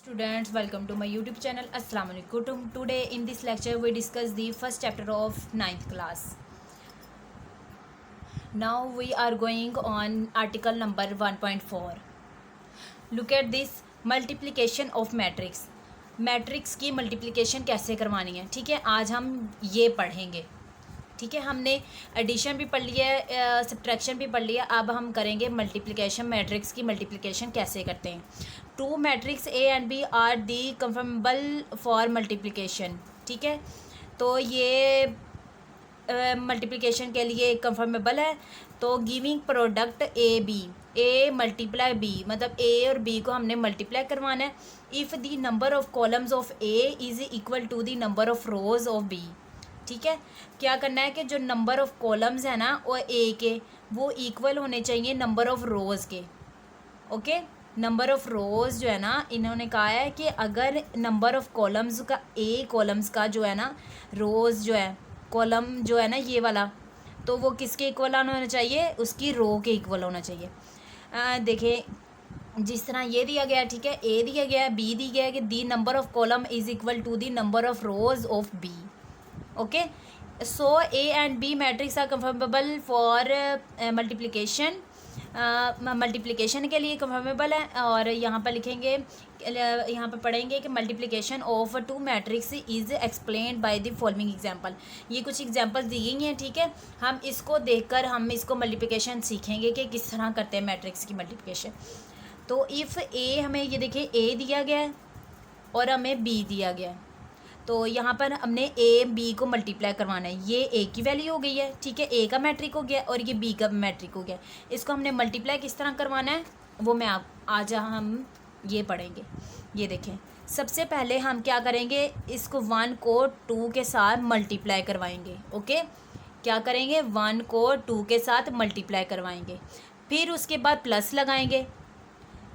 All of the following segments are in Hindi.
Students, welcome to my YouTube channel. Assalamu alaikum. Today in this lecture we discuss the first chapter of 9th class. Now we are going on article number 1.4. Look at this multiplication of matrix. Matrix की मल्टीप्लिकेशन कैसे करवानी है, ठीक है, आज हम ये पढ़ेंगे। ठीक है, हमने एडिशन भी पढ़ लिया है, सब्ट्रैक्शन भी पढ़ लिया, अब हम करेंगे मल्टीप्लिकेशन। मैट्रिक्स की मल्टीप्लिकेशन कैसे करते हैं। Two matrix A and B are the conformable for multiplication. ठीक है, तो ये मल्टीप्लिकेशन के लिए कंफर्मेबल है। तो giving product A B, A multiply B, मतलब ए और बी को हमने मल्टीप्लाई करवाना है। If the number of columns of A is equal to the number of rows of B. ठीक है, क्या करना है कि जो नंबर ऑफ कॉलम्स है ना वो ए के, वो इक्वल होने चाहिए नंबर ऑफ रोज़ के। ओके, नंबर ऑफ रोज़ जो है ना, इन्होंने कहा है कि अगर नंबर ऑफ कॉलम्स का ए कॉलम्स का जो है ना, रोज़ जो है, कॉलम जो है ना ये वाला, तो वो किसके इक्वल होना चाहिए, उसकी रो के इक्वल होना चाहिए। देखिए जिस तरह ये दिया गया है, ठीक है, ए दिया गया है, बी दिया गया है कि the number of column is equal to the number of rows of B. Okay, so A and B matrix are conformable for multiplication. Multiplication के लिए कंफर्मेबल है। और यहाँ पर लिखेंगे, यहाँ पर पढ़ेंगे कि multiplication of two matrix is explained by the following example. ये कुछ एग्जांपल्स दी गई हैं, ठीक है, हम इसको देखकर हम इसको मल्टीप्लिकेशन सीखेंगे कि किस तरह करते हैं मैट्रिक्स की मल्टीप्लिकेशन। तो इफ़ ए, हमें ये देखिए ए दिया गया है और हमें बी दिया गया है, तो यहाँ पर हमने ए बी को मल्टीप्लाई करवाना है। ये ए की वैल्यू हो गई है, ठीक है, ए का मैट्रिक हो गया और ये बी का मैट्रिक हो गया। इसको हमने मल्टीप्लाई किस तरह करवाना है वो मैं आज हम ये पढ़ेंगे। ये देखें, सबसे पहले हम क्या करेंगे, इसको 1 को 2 के साथ मल्टीप्लाई करवाएंगे। ओके, क्या करेंगे, 1 को 2 के साथ मल्टीप्लाई करवाएंगे, फिर उसके बाद प्लस लगाएंगे।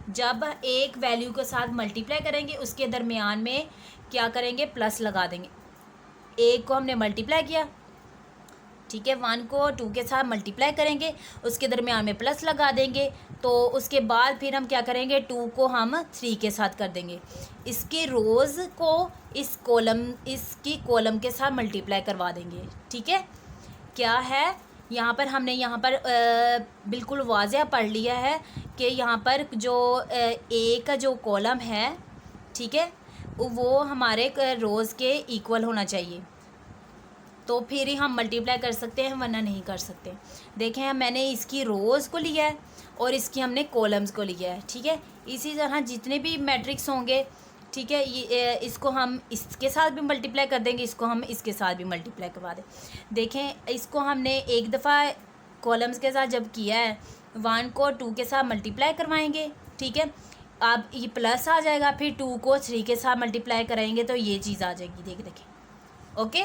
जब एक वैल्यू के साथ मल्टीप्लाई करेंगे उसके दरमियान में क्या करेंगे, प्लस लगा देंगे। एक को हमने मल्टीप्लाई किया, ठीक है, 1 को 2 के साथ मल्टीप्लाई करेंगे, उसके दरमियान में प्लस लगा देंगे। तो उसके बाद फिर हम क्या करेंगे, 2 को हम 3 के साथ कर देंगे। इसके रोज़ को इसकी कॉलम के साथ मल्टीप्लाई करवा देंगे। ठीक है, क्या है, यहाँ पर हमने यहाँ पर बिल्कुल वाज़ेह पढ़ लिया है कि यहाँ पर जो ए का जो कॉलम है, ठीक है, वो हमारे रोज़ के इक्वल होना चाहिए, तो फिर ही हम मल्टीप्लाई कर सकते हैं, वरना नहीं कर सकते। देखें, मैंने इसकी रोज़ को लिया है और इसकी हमने कॉलम्स को लिया है। ठीक है, इसी तरह जितने भी मैट्रिक्स होंगे, ठीक है, ये इसको हम इसके साथ भी मल्टीप्लाई कर देंगे, इसको हम इसके साथ भी मल्टीप्लाई करवा दें। देखें, इसको हमने एक दफ़ा कॉलम्स के साथ जब किया है, 1 को 2 के साथ मल्टीप्लाई करवाएंगे, ठीक है, अब ये प्लस आ जाएगा, फिर 2 को 3 के साथ मल्टीप्लाई कराएंगे तो ये चीज़ आ जाएगी। देखें, ओके,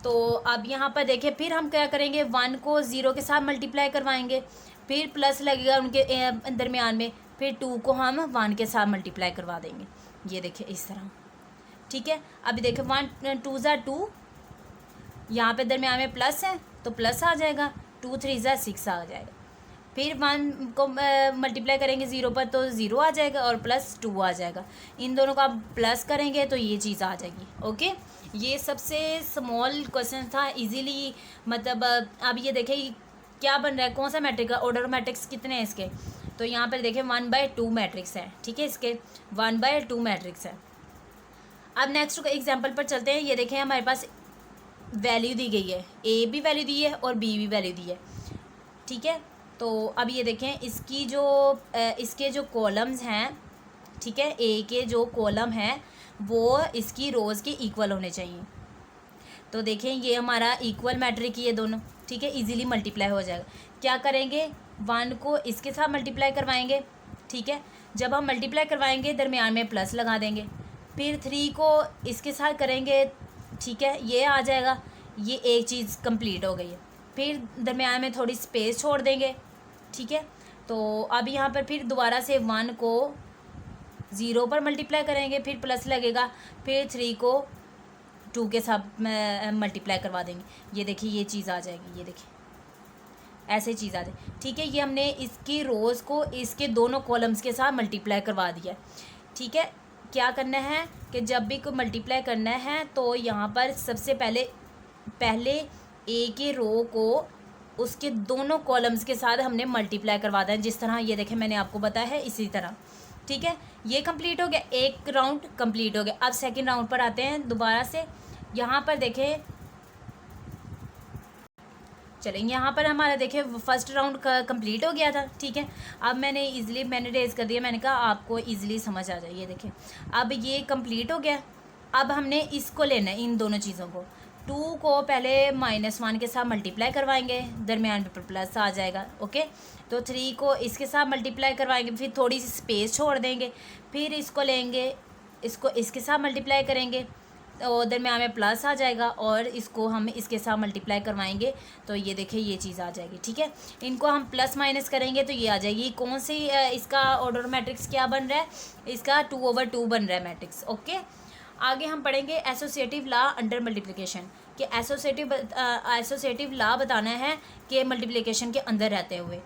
तो अब यहाँ पर देखें, फिर हम क्या करेंगे, 1 को 0 के साथ मल्टीप्लाई करवाएंगे, फिर प्लस लगेगा उनके दरमियान में, फिर 2 को हम 1 के साथ मल्टीप्लाई करवा देंगे। ये देखें इस तरह, ठीक है। अभी देखें 1 2 ज़ा 2, यहाँ पे दरमियान में प्लस है तो प्लस आ जाएगा, 2 3 ज़ा 6 आ जाएगा। फिर 1 को मल्टीप्लाई करेंगे 0 पर तो 0 आ जाएगा और प्लस 2 आ जाएगा। इन दोनों का आप प्लस करेंगे तो ये चीज़ आ जाएगी। ओके, ये सबसे स्मॉल क्वेश्चन था, इजीली, मतलब अब ये देखें क्या बन रहा है, कौन सा मैट्रिक है, ऑर्डर मैट्रिक्स कितने हैं इसके। तो यहाँ पर देखें 1/2 मैट्रिक्स है, ठीक है, इसके 1/2 मैट्रिक्स है। अब नेक्स्ट एग्जाम्पल पर चलते हैं। ये देखें, हमारे पास वैल्यू दी गई है, ए भी वैल्यू दी है और बी भी वैल्यू दी है, ठीक है। तो अब ये देखें, इसके जो कॉलम्स हैं, ठीक है, ए के जो कॉलम हैं वो इसकी रोज़ के इक्वल होने चाहिए। तो देखें, ये हमारा इक्वल मैट्रिक ही है दोनों, ठीक है, इजीली मल्टीप्लाई हो जाएगा। क्या करेंगे, 1 को इसके साथ मल्टीप्लाई करवाएंगे, ठीक है, जब हम मल्टीप्लाई करवाएंगे दरमियान में प्लस लगा देंगे, फिर 3 को इसके साथ करेंगे, ठीक है, ये आ जाएगा, ये एक चीज़ कंप्लीट हो गई है। फिर दरमियान में थोड़ी स्पेस छोड़ देंगे, ठीक है। तो अब यहाँ पर फिर दोबारा से 1 को 0 पर मल्टीप्लाई करेंगे, फिर प्लस लगेगा, फिर 3 को 2 के साथ मल्टीप्लाई करवा देंगे। ये देखिए ये चीज़ आ जाएगी, ये देखिए ऐसे चीज़ आ जाए, ठीक है। ये हमने इसकी रोज़ को इसके दोनों कॉलम्स के साथ मल्टीप्लाई करवा दिया, ठीक है। क्या करना है कि जब भी को मल्टीप्लाई करना है तो यहाँ पर सबसे पहले ए के रो को उसके दोनों कॉलम्स के साथ हमने मल्टीप्लाई करवा दें, जिस तरह ये देखें मैंने आपको बताया है इसी तरह। ठीक है, ये कंप्लीट हो गया, एक राउंड कंप्लीट हो गया। अब सेकंड राउंड पर आते हैं दोबारा से। यहाँ पर देखें, चलेंगे, यहाँ पर हमारा देखिए फर्स्ट राउंड का कंप्लीट हो गया था। ठीक है, अब मैंने रेज कर दिया, मैंने कहा आपको इजीली समझ आ जाए। ये देखिए अब ये कंप्लीट हो गया। अब हमने इसको लेना है, इन दोनों चीज़ों को, 2 को पहले -1 के साथ मल्टीप्लाई करवाएंगे, दरमियान पे प्लस आ जाएगा। ओके, तो 3 को इसके साथ मल्टीप्लाई करवाएंगे, फिर थोड़ी सी स्पेस छोड़ देंगे, फिर इसको लेंगे, इसको इसके साथ मल्टीप्लाई करेंगे तो दरमियान में प्लस आ जाएगा, और इसको हम इसके साथ मल्टीप्लाई करवाएंगे तो ये देखिए ये चीज़ आ जाएगी। ठीक है, इनको हम प्लस माइनस करेंगे तो ये आ जाएगी। कौन सी इसका ऑर्डर मैट्रिक्स क्या बन रहा है, इसका 2/2 बन रहा है मैट्रिक्स। ओके, आगे हम पढ़ेंगे एसोसिएटिव लॉ अंडर मल्टीप्लिकेशन, कि एसोसिएटिव लॉ बताना है कि मल्टीप्लिकेशन के अंदर रहते हुए।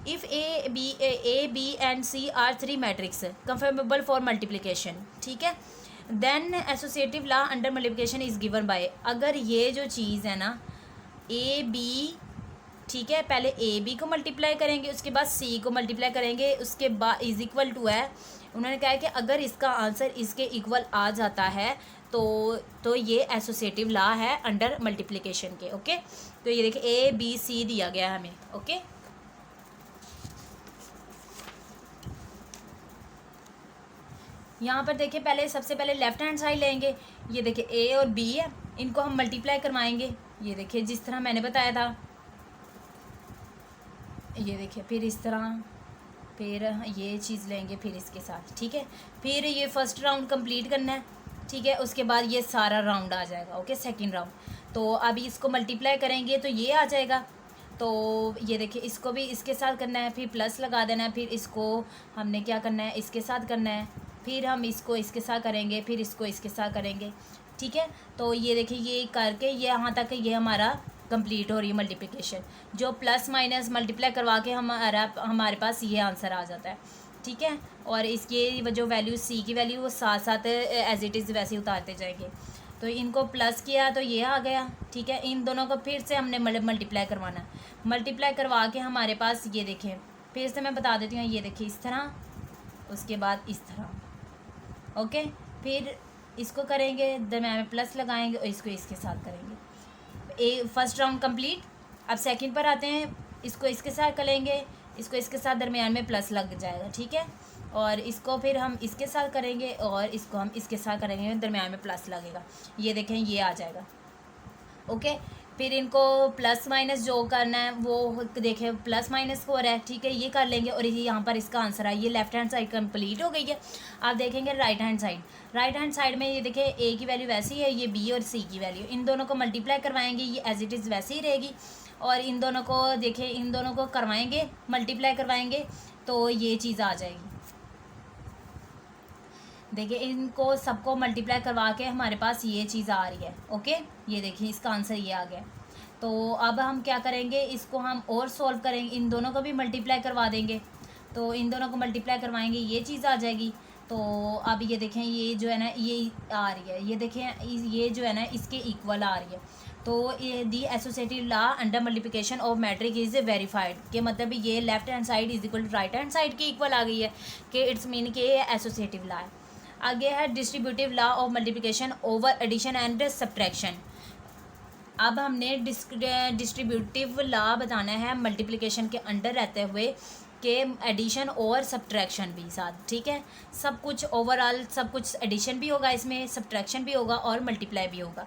If A B and C are 3 matrix conformable for multiplication, ठीक है, then associative law under multiplication is given by, अगर ये जो चीज़ है ना ए बी, ठीक है, पहले ए बी को मल्टीप्लाई करेंगे, उसके बाद सी को मल्टीप्लाई करेंगे, उसके बाद इज़ इक्वल टू है, उन्होंने कहा है कि अगर इसका आंसर इसके इक्वल आ जाता है तो ये एसोसिएटिव लॉ है अंडर मल्टीप्लिकेशन के। ओके, तो ये देखिए ए बी सी दिया गया है हमें। ओके, यहाँ पर देखिए पहले सबसे पहले लेफ्ट हैंड साइड लेंगे, ये देखिए ए और बी है, इनको हम मल्टीप्लाई करवाएंगे, ये देखिए जिस तरह मैंने बताया था, ये देखिए फिर इस तरह, फिर ये चीज़ लेंगे फिर इसके साथ। ठीक है, फिर ये फर्स्ट राउंड कंप्लीट करना है। ठीक है, उसके बाद ये सारा राउंड आ जाएगा। ओके, सेकंड राउंड, तो अभी इसको मल्टीप्लाई करेंगे तो ये आ जाएगा, तो ये देखिए इसको भी इसके साथ करना है, फिर प्लस लगा देना है, फिर इसको हमने क्या करना है इसके साथ करना है, फिर हम इसको इसके साथ करेंगे, फिर इसको इसके साथ करेंगे। ठीक है, तो ये देखिए ये करके ये यहाँ तक ये हमारा कंप्लीट हो रही है मल्टीप्लिकेशन, जो प्लस माइनस मल्टीप्लाई करवा के हमारे पास ये आंसर आ जाता है। ठीक है, और इसके जो वैल्यू सी की वैल्यू वो साथ साथ एज इट इज़ वैसे ही उतारते जाएंगे। तो इनको प्लस किया तो ये आ गया। ठीक है, इन दोनों को फिर से हमने मल्टीप्लाई करवाना, मल्टीप्लाई करवा के हमारे पास ये देखें, फिर से मैं बता देती हूँ, ये देखिए इस तरह, उसके बाद इस तरह। ओके, फिर इसको करेंगे, दरम्यान में प्लस लगाएंगे और इसको इसके साथ करेंगे। First round complete. अब सेकंड पर आते हैं, इसको इसके साथ करेंगे, इसको इसके साथ दरमियान में प्लस लग जाएगा। ठीक है, और इसको फिर हम इसके साथ करेंगे और इसको हम इसके साथ करेंगे, दरमियान में प्लस लगेगा, ये देखें ये आ जाएगा। ओके, फिर इनको प्लस माइनस जो करना है वो देखें प्लस माइनस हो रहा है। ठीक है, ये कर लेंगे और ये यहाँ पर इसका आंसर है, ये लेफ्ट हैंड साइड कंप्लीट हो गई है। आप देखेंगे राइट हैंड साइड में ये देखें ए की वैल्यू वैसी है, ये बी और सी की वैल्यू, इन दोनों को मल्टीप्लाई करवाएंगे, ये एज इट इज़ वैसे ही रहेगी, और इन दोनों को देखें, इन दोनों को करवाएंगे, मल्टीप्लाई करवाएंगे तो ये चीज़ आ जाएगी। देखिए इनको सबको मल्टीप्लाई करवा के हमारे पास ये चीज़ आ रही है। ओके, ये देखिए इसका आंसर ये आ गया। तो अब हम क्या करेंगे, इसको हम और सॉल्व करेंगे, इन दोनों को भी मल्टीप्लाई करवा देंगे, तो इन दोनों को मल्टीप्लाई करवाएंगे, ये चीज़ आ जाएगी। तो अब ये देखें ये जो है ना ये आ रही है, ये देखें ये जो है ना इसके इक्वल आ रही है। तो ये the associative law under multiplication of matrix is verified, के मतलब ये left hand side is equal to right hand side के इक्वल आ गई है, कि इट्स मीन कि ये एसोसिएटिव लॉ है। आगे है distributive law of multiplication over addition and subtraction. अब हमने डिस्ट्रीब्यूटिव लॉ बताना है मल्टीप्लिकेशन के अंडर रहते हुए के एडिशन और सब्ट्रैक्शन भी साथ। ठीक है, सब कुछ ओवरऑल सब कुछ एडिशन भी होगा इसमें, सब्ट्रैक्शन भी होगा और मल्टीप्लाई भी होगा।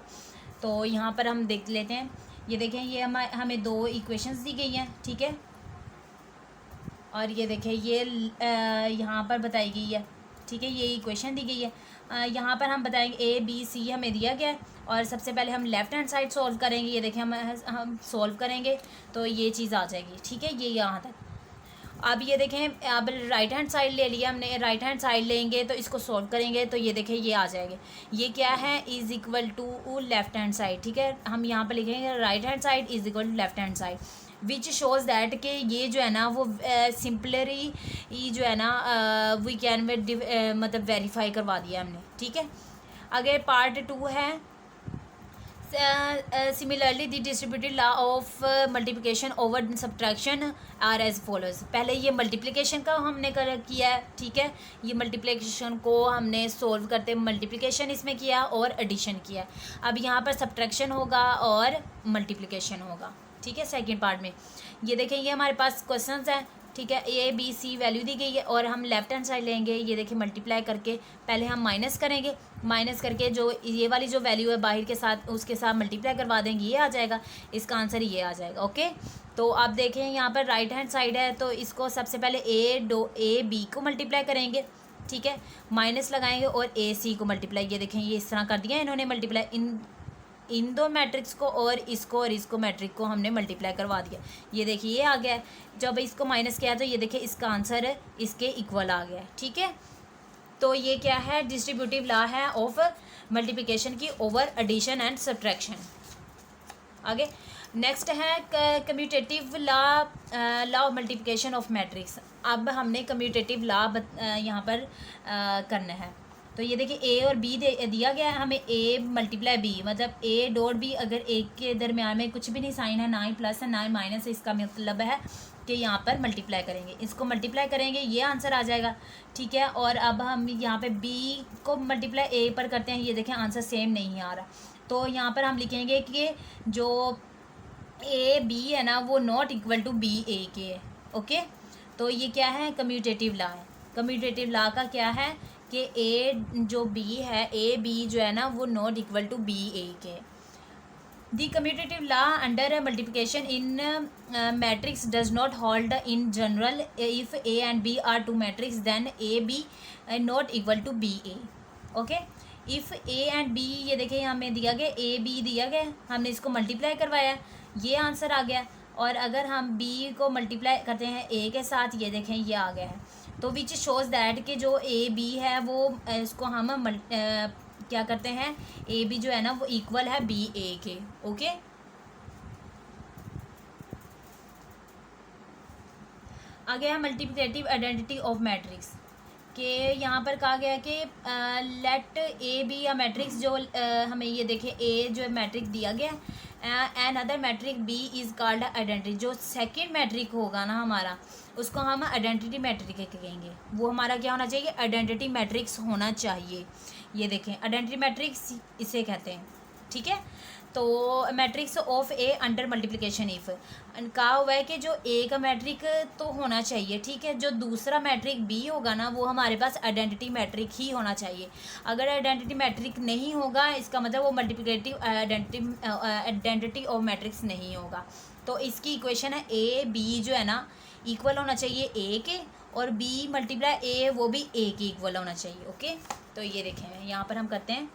तो यहाँ पर हम देख लेते हैं, ये देखें ये हमें 2 इक्वेशंस दी गई हैं। ठीक है, और ये देखें ये यहाँ पर बताई गई है। ठीक है, ये इक्वेशन दी गई है। यहाँ पर हम बताएंगे ए बी सी हमें दिया गया है, और सबसे पहले हम लेफ़्ट हैंड साइड सॉल्व करेंगे, ये देखें हम सॉल्व करेंगे तो ये चीज़ आ जाएगी। ठीक है, ये यहाँ तक। अब ये देखें, अब राइट हैंड साइड ले लिया हमने, राइट हैंड साइड लेंगे तो इसको सॉल्व करेंगे तो ये देखें ये आ जाएंगे, ये क्या है is equal to left hand side. ठीक है, हम यहाँ पर लिखेंगे right hand side is equal to left hand side. Which shows that कि ये जो है ना वो सिंपलरी ये जो है ना वी कैन मतलब वेरीफाई करवा दिया हमने, ठीक है। आगे पार्ट 2 है similarly the distributed law of multiplication over subtraction are as follows. पहले ये मल्टीप्लिकेशन का हमने किया है, ठीक है। ये मल्टीप्लिकेशन को हमने सोल्व करते मल्टीप्लिकेशन इसमें किया और एडिशन किया। अब यहाँ पर सब्ट्रैक्शन होगा और मल्टीप्लिकेशन होगा, ठीक है। सेकेंड पार्ट में ये देखें, ये हमारे पास क्वेश्चंस हैं, ठीक है। ए बी सी वैल्यू दी गई है और हम लेफ्ट हैंड साइड लेंगे। ये देखिए मल्टीप्लाई करके पहले हम माइनस करेंगे, माइनस करके जो ये वाली जो वैल्यू है बाहर के साथ उसके साथ मल्टीप्लाई करवा देंगे, ये आ जाएगा, इसका आंसर ये आ जाएगा। ओके, तो आप देखें यहाँ पर राइट हैंड साइड है, तो इसको सबसे पहले ए बी को मल्टीप्लाई करेंगे, ठीक है, माइनस लगाएंगे और ए सी को मल्टीप्लाई। ये देखें ये इस तरह कर दिया इन्होंने मल्टीप्लाई, इन दो मैट्रिक्स को और इसको मैट्रिक को हमने मल्टीप्लाई करवा दिया। ये देखिए ये आ गया है। जब इसको माइनस किया तो ये देखिए इसका आंसर है इसके इक्वल आ गया है, ठीक है। तो ये क्या है, डिस्ट्रीब्यूटिव लॉ है ऑफ मल्टीप्लिकेशन की ओवर एडिशन एंड सब्ट्रैक्शन। आगे नेक्स्ट है commutative law of multiplication of matrix. अब हमने कम्यूटेटिव लॉ यहाँ पर करना है। तो ये देखिए ए और बी दिया गया है हमें, ए मल्टीप्लाई बी, मतलब ए डॉट बी, अगर एक के दरमियान में कुछ भी नहीं साइन है, ना ही प्लस है ना ही माइनस है, इसका मतलब है कि यहाँ पर मल्टीप्लाई करेंगे, इसको मल्टीप्लाई करेंगे, ये आंसर आ जाएगा, ठीक है। और अब हम यहाँ पे बी को मल्टीप्लाई ए पर करते हैं, ये देखें आंसर सेम नहीं आ रहा, तो यहाँ पर हम लिखेंगे कि जो ए बी है ना वो not equal to B A के है। ओके, तो ये क्या है, कम्यूटेटिव लॉ है। कम्यूटेटिव लॉ का क्या है कि ए जो बी है, ए बी जो है ना वो not equal to B A के। The commutative law under multiplication in matrix does not hold in general if A and B are two matrix then A B not equal to B A. Okay, if A and B, ये देखिए यहाँ हमें दिया गया ए बी दिया गया, हमने इसको मल्टीप्लाई करवाया, ये आंसर आ गया। और अगर हम बी को मल्टीप्लाई करते हैं ए के साथ, ये देखें ये आ गया है। तो विच शोज़ दैट कि जो ए बी है वो इसको हम क्या करते हैं, ए बी जो है ना वो इक्वल है बी ए के। ओके, आगे है मल्टीप्लिकेटिव आइडेंटिटी ऑफ मैट्रिक्स के। यहाँ पर कहा गया है कि लेट ए बी या मैट्रिक्स जो हमें ये देखें ए जो मैट्रिक दिया गया, another matrix B is called identity. जो सेकंड मैट्रिक होगा ना हमारा, उसको हम आइडेंटिटी मैट्रिक कहेंगे। वो हमारा क्या होना चाहिए, आइडेंटिटी मैट्रिक्स होना चाहिए। ये देखें आइडेंटिटी मैट्रिक्स इसे कहते हैं, ठीक है। तो matrix of A under multiplication if कहा हुआ है कि जो ए का मैट्रिक तो होना चाहिए, ठीक है। जो दूसरा मैट्रिक बी होगा ना वो हमारे पास आइडेंटिटी मैट्रिक ही होना चाहिए। अगर आइडेंटिटी मैट्रिक नहीं होगा, इसका मतलब वो मल्टीप्लिकेटिव आइडेंटिटी ऑफ मैट्रिक्स नहीं होगा। तो इसकी इक्वेशन है ए बी जो है ना इक्वल होना चाहिए ए के, और बी मल्टीप्लाई ए वो भी ए के इक्वल होना चाहिए। ओके, तो ये देखें यहाँ पर हम करते हैं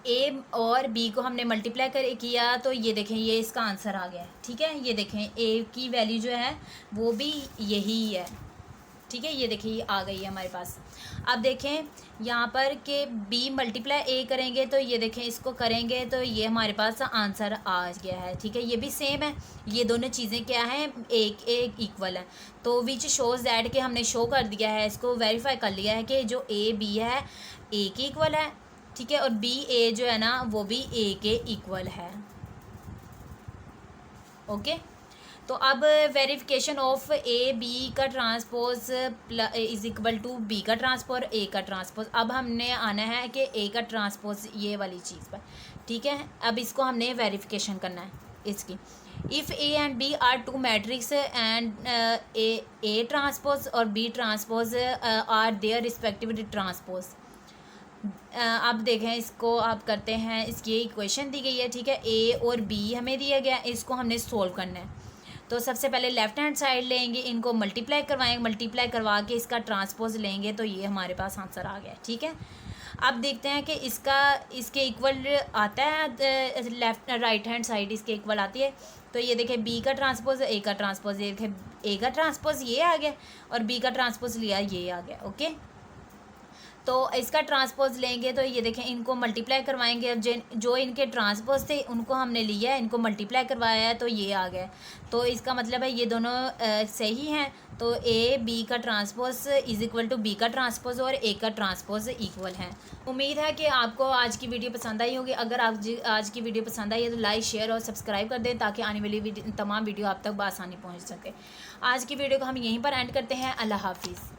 ए और बी को हमने मल्टीप्लाई किया, तो ये देखें ये इसका आंसर आ गया है, ठीक है। ये देखें ए की वैल्यू जो है वो भी यही है, ठीक है। ये देखिए ये आ गई है हमारे पास। अब देखें यहाँ पर कि बी मल्टीप्लाई ए करेंगे, तो ये देखें इसको करेंगे तो ये हमारे पास आंसर आ गया है, ठीक है। ये भी सेम है, ये दोनों चीज़ें क्या हैं, एक एक इक्वल है। तो विच शोज़ दैट कि हमने शो कर दिया है, इसको वेरीफाई कर लिया है कि जो ए बी है ए के इक्वल है, ठीक है, और बी ए जो है ना वो भी ए के इक्वल है। ओके, तो अब वेरिफिकेशन ऑफ ए बी का transpose is equal to B का ट्रांसपोज ए का ट्रांसपोज। अब हमने आना है कि ए का ट्रांसपोज ये वाली चीज़ पर, ठीक है। अब इसको हमने वेरिफिकेशन करना है इसकी। If A and B are two matrix and A transpose और B transpose are their respective transpose. अब देखें इसको आप करते हैं, इसकी इक्वेशन दी गई है, ठीक है। ए और बी हमें दिया गया, इसको हमने सोल्व करना है। तो सबसे पहले लेफ्ट हैंड साइड लेंगे, इनको मल्टीप्लाई करवाएंगे, मल्टीप्लाई करवा के इसका ट्रांसपोज लेंगे, तो ये हमारे पास आंसर आ गया, ठीक है। अब देखते हैं कि इसके इक्वल आता है, लेफ्ट राइट हैंड साइड इसके इक्वल आती है। तो ये देखें बी का ट्रांसपोज ए का ट्रांसपोज, ये देखें ए का ट्रांसपोज ये आ गया और बी का ट्रांसपोज लिया ये आ गया। ओके, तो इसका ट्रांसपोज लेंगे तो ये देखें, इनको मल्टीप्लाई करवाएंगे। अब जो इनके ट्रांसपोज थे उनको हमने लिया है, इनको मल्टीप्लाई करवाया है तो ये आ गए। तो इसका मतलब है ये दोनों सही हैं। तो ए बी का transpose is equal to B का ट्रांसपोज और ए का ट्रांसपोज इक्वल है। उम्मीद है कि आपको आज की वीडियो पसंद आई होगी। अगर आप आज की वीडियो पसंद आई है तो लाइक, शेयर और सब्सक्राइब कर दें ताकि आने वाली तमाम वीडियो आप तक बआसानी पहुँच सके। आज की वीडियो को हम यहीं पर एंड करते हैं। अल्लाह हाफिज़।